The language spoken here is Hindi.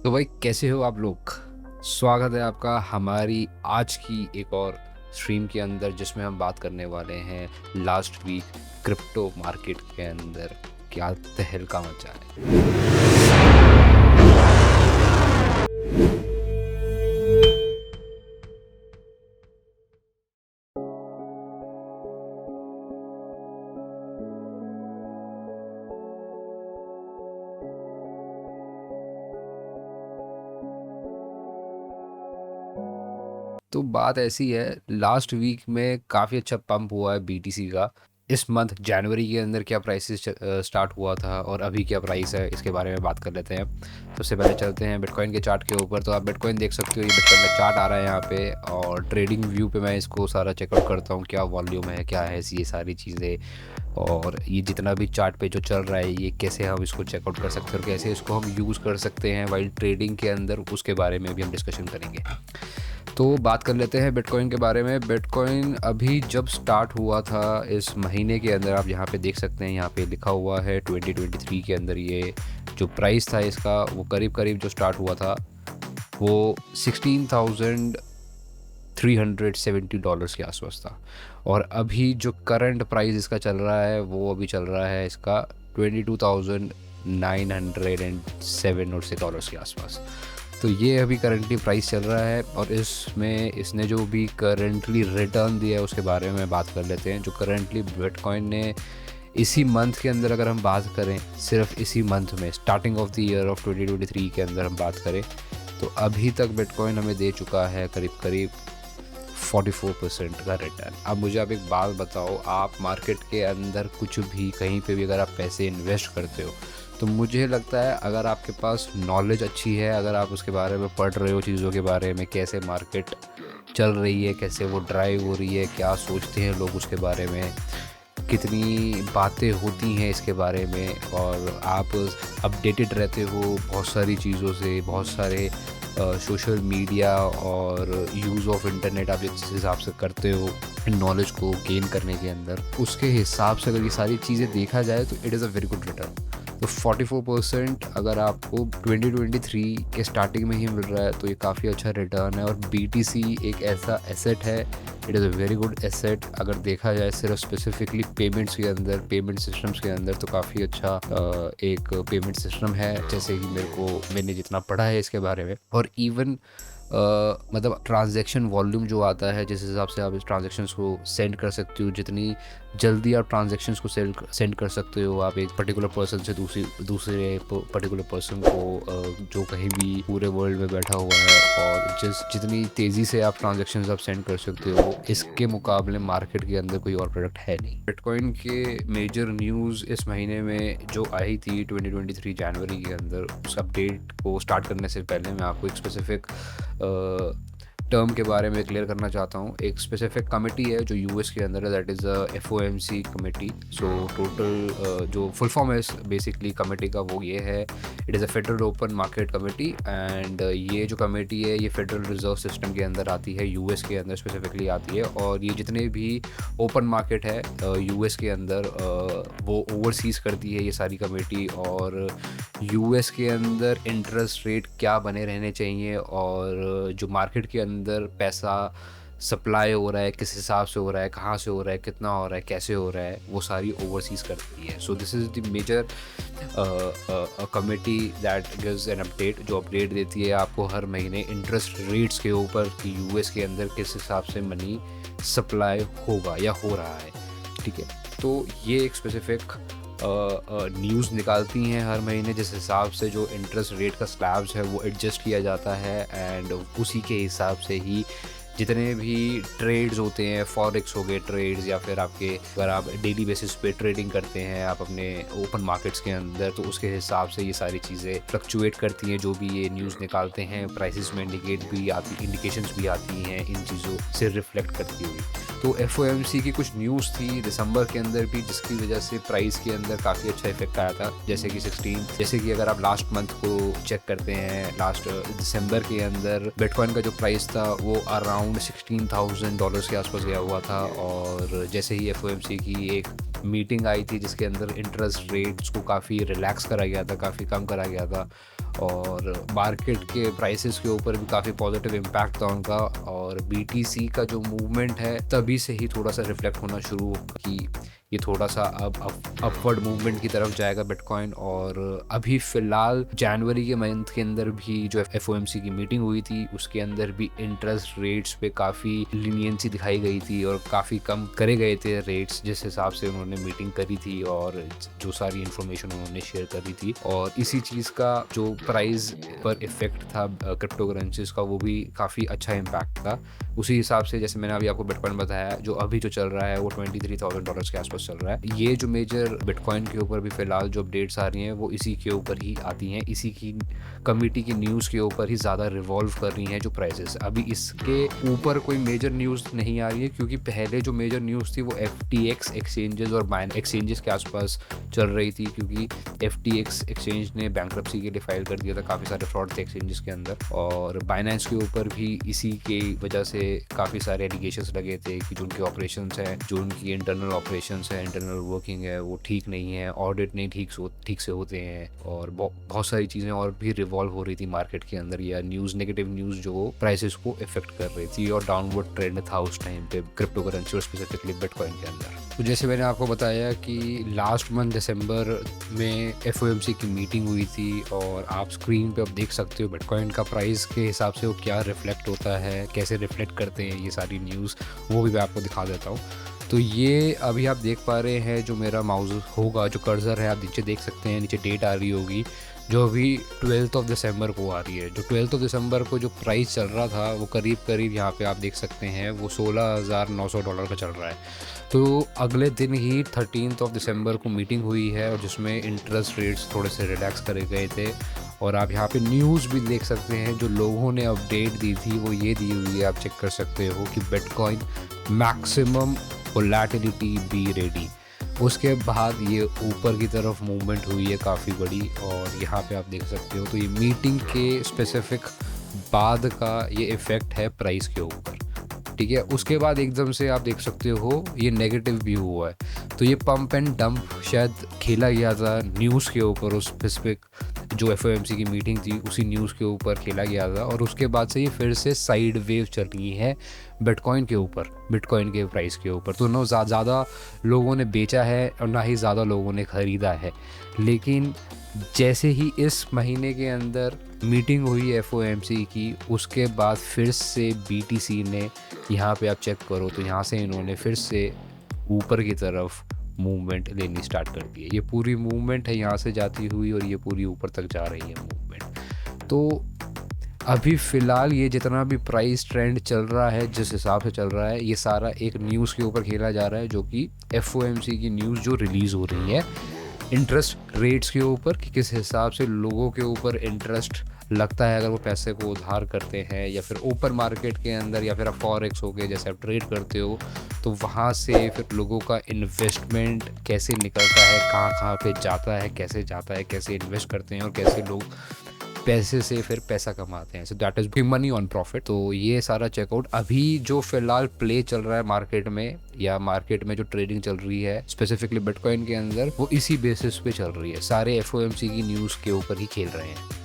तो भाई कैसे हो आप लोग। स्वागत है आपका हमारी आज की एक और स्ट्रीम के अंदर, जिसमें हम बात करने वाले हैं लास्ट वीक क्रिप्टो मार्केट के अंदर क्या तहलका मचा है। तो बात ऐसी है, लास्ट वीक में काफ़ी अच्छा पंप हुआ है बीटीसी का। इस मंथ जनवरी के अंदर क्या प्राइसेस स्टार्ट हुआ था और अभी क्या प्राइस है, इसके बारे में बात कर लेते हैं। सबसे पहले चलते हैं बिटकॉइन के चार्ट के ऊपर। तो आप बिटकॉइन देख सकते हो, ये बिटकॉइन का चार्ट आ रहा है यहाँ पे, और ट्रेडिंग व्यू पे मैं इसको सारा चेकआउट करता हूँ, क्या वॉल्यूम है, क्या है, ये सारी चीज़ें। और ये जितना भी चार्ट पे जो चल रहा है, ये कैसे हम इसको चेकआउट कर सकते हैं और कैसे इसको हम यूज़ कर सकते हैं वाइल ट्रेडिंग के अंदर, उसके बारे में भी हम डिस्कशन करेंगे। तो बात कर लेते हैं बिटकॉइन के बारे में। बिटकॉइन अभी जब स्टार्ट हुआ था इस महीने के अंदर, आप यहाँ पे देख सकते हैं, यहाँ पे लिखा हुआ है 2023 के अंदर ये जो प्राइस था इसका, वो करीब करीब जो स्टार्ट हुआ था वो $16,370 के आसपास था। और अभी जो करंट प्राइस इसका चल रहा है वो अभी चल रहा है इसका $22,907 के आसपास। तो ये अभी करंटली प्राइस चल रहा है। और इसमें इसने जो भी करंटली रिटर्न दिया है उसके बारे में बात कर लेते हैं। जो करंटली बिटकॉइन ने इसी मंथ के अंदर, अगर हम बात करें सिर्फ इसी मंथ में, starting of the year of 2023 के अंदर हम बात करें, तो अभी तक बिटकॉइन हमें दे चुका है करीब करीब 44% का रिटर्न। अब मुझे आप एक बात बताओ, आप मार्केट के अंदर कुछ भी कहीं पे भी अगर आप पैसे इन्वेस्ट करते हो, तो मुझे लगता है अगर आपके पास नॉलेज अच्छी है, अगर आप उसके बारे में पढ़ रहे हो, चीज़ों के बारे में, कैसे मार्केट चल रही है, कैसे वो ड्राइव हो रही है, क्या सोचते हैं लोग उसके बारे में, कितनी बातें होती हैं इसके बारे में, और आप अपडेटेड रहते हो बहुत सारी चीज़ों से, बहुत सारे सोशल मीडिया और यूज़ ऑफ इंटरनेट आप जिस हिसाब से करते हो नॉलेज को गेन करने के अंदर, उसके हिसाब से अगर ये सारी चीज़ें देखा जाए तो it is a very good return. तो 44% अगर आपको 2023 के स्टार्टिंग में ही मिल रहा है तो ये काफ़ी अच्छा रिटर्न है। और बीटीसी एक ऐसा एसेट है, it is a very good asset. अगर देखा जाए सिर्फ स्पेसिफिकली पेमेंट्स के अंदर, पेमेंट सिस्टम्स के अंदर, तो काफ़ी अच्छा एक पेमेंट सिस्टम है, जैसे कि मैंने जितना पढ़ा है इसके बारे में। और इवन मतलब ट्रांजैक्शन वॉल्यूम जो आता है, जिस हिसाब से आप इस ट्रांजैक्शंस को सेंड कर सकते हो, जितनी जल्दी आप ट्रांजैक्शंस को सेंड कर सकते हो आप एक पर्टिकुलर पर्सन से दूसरे पर्टिकुलर पर्सन को, जो कहीं भी पूरे वर्ल्ड में बैठा हुआ है, और जितनी तेज़ी से आप ट्रांजैक्शंस आप सेंड कर सकते हो, इसके मुकाबले मार्केट के अंदर कोई और प्रोडक्ट है नहीं। बिटकॉइन के मेजर न्यूज़ इस महीने में जो आई थी 2023 जनवरी के अंदर, उस अपडेट को स्टार्ट करने से पहले मैं आपको एक स्पेसिफिक टर्म के बारे में क्लियर करना चाहता हूँ। एक स्पेसिफिक कमेटी है जो यूएस के अंदर है, that is FOMC committee. So total जो फुल फॉर्म है बेसिकली कमेटी का, वो ये है, it is a federal open market committee. And ये जो कमेटी है ये फेडरल रिजर्व सिस्टम के अंदर आती है, यूएस के अंदर स्पेसिफिकली आती है। और ये जितने भी ओपन मार्केट है यूएस के अंदर, वो ओवरसीज़ करती है ये सारी कमेटी। और यूएस के अंदर इंटरेस्ट रेट क्या बने रहने चाहिए, और जो मार्केट के अंदर पैसा सप्लाई हो रहा है, किस हिसाब से हो रहा है, कहाँ से हो रहा है, कितना हो रहा है, कैसे हो रहा है, वो सारी ओवरसीज़ करती है। So this is the major committee that gives an update, जो अपडेट देती है आपको हर महीने इंटरेस्ट रेट्स के ऊपर कि यूएस के अंदर किस हिसाब से मनी सप्लाई होगा या हो रहा है। ठीक है, तो ये एक स्पेसिफिक न्यूज़ निकालती हैं हर महीने, जिस हिसाब से जो इंटरेस्ट रेट का स्लैब्स है वो एडजस्ट किया जाता है। एंड उसी के हिसाब से ही जितने भी ट्रेड्स होते हैं, फॉरेक्स हो गए ट्रेड्स, या फिर आपके अगर आप डेली बेसिस पे ट्रेडिंग करते हैं आप अपने ओपन मार्केट्स के अंदर, तो उसके हिसाब से ये सारी चीज़ें फ्लक्चुएट करती हैं। जो भी ये न्यूज़ निकालते हैं, प्राइसेस में इंडिकेशंस भी आती हैं इन चीज़ों से रिफ्लेक्ट करती हुई। तो FOMC की कुछ न्यूज़ थी दिसंबर के अंदर भी, जिसकी वजह से प्राइस के अंदर काफ़ी अच्छा इफेक्ट आया था। जैसे कि अगर आप लास्ट मंथ को चेक करते हैं, लास्ट दिसंबर के अंदर बिटकॉइन का जो प्राइस था वो अराउंड $16,000 के आसपास गया हुआ था। और जैसे ही FOMC की एक मीटिंग आई थी जिसके अंदर इंटरेस्ट रेट्स को काफ़ी रिलैक्स करा गया था, काफ़ी कम करा गया था और मार्केट के प्राइसेस के ऊपर भी काफ़ी पॉजिटिव इम्पैक्ट था उनका। और BTC का जो मूवमेंट है तभी से ही थोड़ा सा रिफ्लेक्ट होना शुरू कि ये थोड़ा सा अब अपवर्ड मूवमेंट की तरफ जाएगा बिटकॉइन। और अभी फ़िलहाल जनवरी के मंथ के अंदर भी जो FOMC की मीटिंग हुई थी उसके अंदर भी इंटरेस्ट रेट्स पे काफ़ी लीनियंसी दिखाई गई थी और काफ़ी कम करे गए थे रेट्स जिस हिसाब से उन्होंने मीटिंग करी थी और जो सारी इन्फॉर्मेशन उन्होंने शेयर करी थी। और इसी चीज़ का जो प्राइस पर इफेक्ट था क्रिप्टो करेंसीज का वो भी काफ़ी अच्छा इम्पैक्ट था। उसी हिसाब से जैसे मैंने अभी आपको बिटकॉइन बताया जो अभी जो चल रहा है वो $23,000 के आसपास चल रहा है। ये जो मेजर बिटकॉइन के ऊपर भी फ़िलहाल जो अपडेट्स आ रही हैं वो इसी के ऊपर ही आती हैं, इसी की कमिटी की न्यूज़ के ऊपर ही ज़्यादा रिवॉल्व कर रही हैं जो प्राइसेस। अभी इसके ऊपर कोई मेजर न्यूज़ नहीं आ रही है क्योंकि पहले जो मेजर न्यूज़ थी वो FTX एक्सचेंजेस और बाइनेंस एक्सचेंजेस के आसपास चल रही थी क्योंकि FTX एक्सचेंज ने बैंक्रप्सी के लिए फाइल कर दिया था, काफ़ी सारे फ्रॉड थे एक्सचेंजेस के अंदर। और बाइनेंस के ऊपर भी इसी की वजह से काफ़ी सारे एलिगेशंस लगे थे कि जो उनके ऑपरेशंस हैं, जो उनकी इंटरनल ऑपरेशंस है, इंटरनल वर्किंग है वो ठीक नहीं है, ऑडिट नहीं ठीक से होते हैं और बहुत सारी चीज़ें और भी रिवॉल्व हो रही थी मार्केट के अंदर या न्यूज़ नेगेटिव न्यूज़ जो प्राइसेस को इफेक्ट कर रही थी और डाउनवर्ड ट्रेंड था उस टाइम पे क्रिप्टो करेंसी और स्पेसिफिकली बिटकॉइन के अंदर। तो जैसे मैंने आपको बताया कि लास्ट मंथ दिसंबर में FOMC की मीटिंग हुई थी और आप स्क्रीन पे अब देख सकते हो बिटकॉइन का प्राइस के हिसाब से वो क्या रिफ्लेक्ट होता है, कैसे रिफ्लेक्ट करते हैं ये सारी न्यूज़, वो भी मैं आपको दिखा देता हूँ। तो ये अभी आप देख पा रहे हैं जो मेरा माउस होगा, जो कर्सर है आप नीचे देख सकते हैं, नीचे डेट आ रही होगी जो अभी 12 दिसंबर को आ रही है। जो 12 दिसंबर को जो प्राइस चल रहा था वो करीब यहाँ पे आप देख सकते हैं वो $16,900 का चल रहा है। तो अगले दिन ही 13 दिसंबर को मीटिंग हुई है और जिसमें इंटरेस्ट रेट्स थोड़े से रिलैक्स करे गए थे। और आप यहाँ पे न्यूज़ भी देख सकते हैं जो लोगों ने अपडेट दी थी वो ये दी हुई है, आप चेक कर सकते हो कि bitcoin maximum volatility be ready. उसके बाद ये ऊपर की तरफ मूवमेंट हुई है काफ़ी बड़ी और यहाँ पे आप देख सकते हो। तो ये मीटिंग के स्पेसिफिक बाद का ये इफ़ेक्ट है प्राइस के ऊपर, ठीक है। उसके बाद एकदम से आप देख सकते हो ये नेगेटिव भी हुआ है। तो ये पंप एंड डंप शायद खेला गया था न्यूज़ के ऊपर, उस स्पेसिफिक जो FOMC की मीटिंग थी उसी न्यूज़ के ऊपर खेला गया था और उसके बाद से ये फिर से साइड वेव चल रही है बिटकॉइन के ऊपर, बिटकॉइन के प्राइस के ऊपर। तो ना ज़्यादा लोगों ने बेचा है और ना ही ज़्यादा लोगों ने ख़रीदा है। लेकिन जैसे ही इस महीने के अंदर मीटिंग हुई FOMC की उसके बाद फिर से BTC ने, यहाँ पे आप चेक करो तो यहाँ से इन्होंने फिर से ऊपर की तरफ मूवमेंट लेनी स्टार्ट कर दी है। ये पूरी मूवमेंट है यहाँ से जाती हुई और ये पूरी ऊपर तक जा रही है मूवमेंट। तो अभी फ़िलहाल ये जितना भी प्राइस ट्रेंड चल रहा है, जिस हिसाब से चल रहा है, ये सारा एक न्यूज़ के ऊपर खेला जा रहा है जो कि FOMC की न्यूज़ जो रिलीज़ हो रही है इंटरेस्ट रेट्स के ऊपर कि किस हिसाब से लोगों के ऊपर इंटरेस्ट लगता है अगर वो पैसे को उधार करते हैं या फिर ओपन मार्केट के अंदर या फिर आप फॉरेक्स हो गए जैसे आप ट्रेड करते हो तो वहाँ से फिर लोगों का इन्वेस्टमेंट कैसे निकलता है, कहाँ पे जाता है, कैसे इन्वेस्ट करते हैं और कैसे लोग पैसे से फिर पैसा कमाते हैं। So that is money on profit. तो ये सारा चेकआउट अभी जो फिलहाल प्ले चल रहा है मार्केट में या मार्केट में जो ट्रेडिंग चल रही है स्पेसिफिकली बिटकॉइन के अंदर वो इसी बेसिस पे चल रही है, सारे FOMC की न्यूज़ के ऊपर ही खेल रहे हैं।